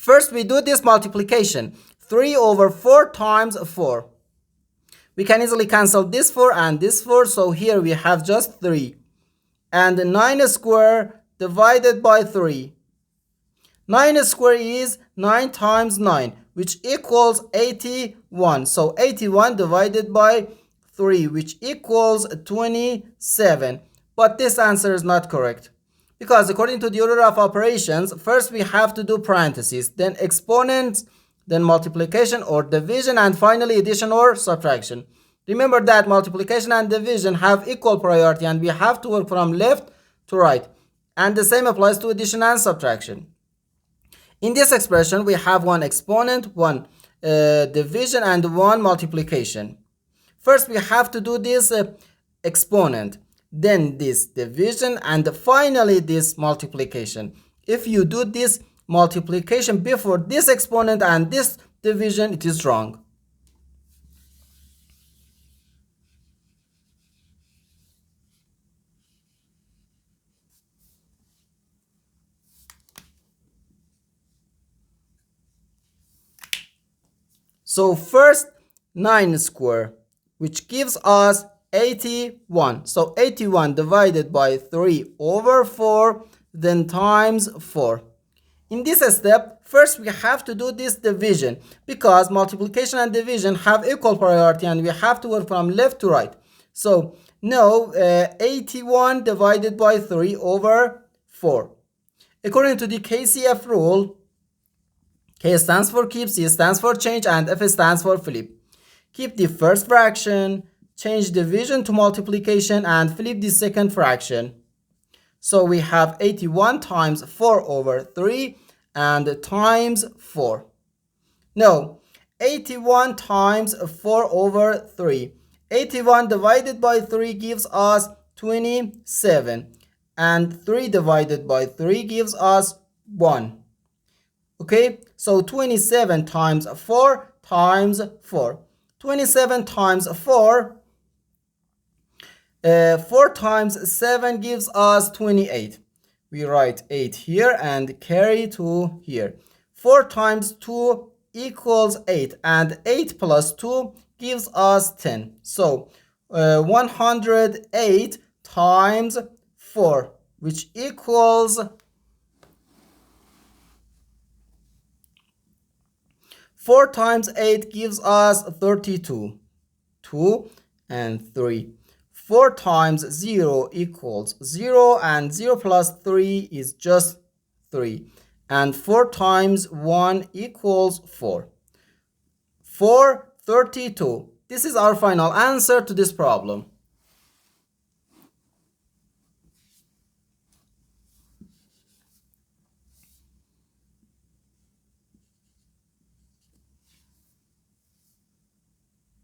First, we do this multiplication. 3 over 4 times 4. We can easily cancel this 4 and this 4. So here we have just 3. And 9 square divided by 3. 9 square is 9 times 9, which equals 81. So 81 divided by 3, which equals 27. But this answer is not correct. Because according to the order of operations, first we have to do parentheses, then exponents, then multiplication or division, and finally addition or subtraction. Remember that multiplication and division have equal priority and we have to work from left to right. And the same applies to addition and subtraction. In this expression, we have one exponent, one division, and one multiplication. First, we have to do this exponent, then this division, and finally this multiplication. If you do this multiplication before this exponent and this division, it is wrong. So first 9 square, which gives us 81. So 81 divided by 3 over 4, then times 4. In this step, first we have to do this division because multiplication and division have equal priority and we have to work from left to right. So now 81 divided by 3 over 4. According to the KCF rule, K stands for keep, C stands for change, and F stands for flip. Keep the first fraction, change division to multiplication, and flip the second fraction. So we have 81 times 4 over 3 and times 4. Now, 81 times 4 over 3. 81 divided by 3 gives us 27. And 3 divided by 3 gives us 1. Okay, so 27 times 4 times 4. 27 times 4. 4 times 7 gives us 28. We write 8 here and carry 2 here. 4 times 2 equals 8. And 8 plus 2 gives us 10. So 108 times 4, which equals 4 times 8 gives us 32. 2 and 3. 4 times 0 equals 0 and 0 plus 3 is just 3. And 4 times 1 equals 4. 4, 32. This is our final answer to this problem.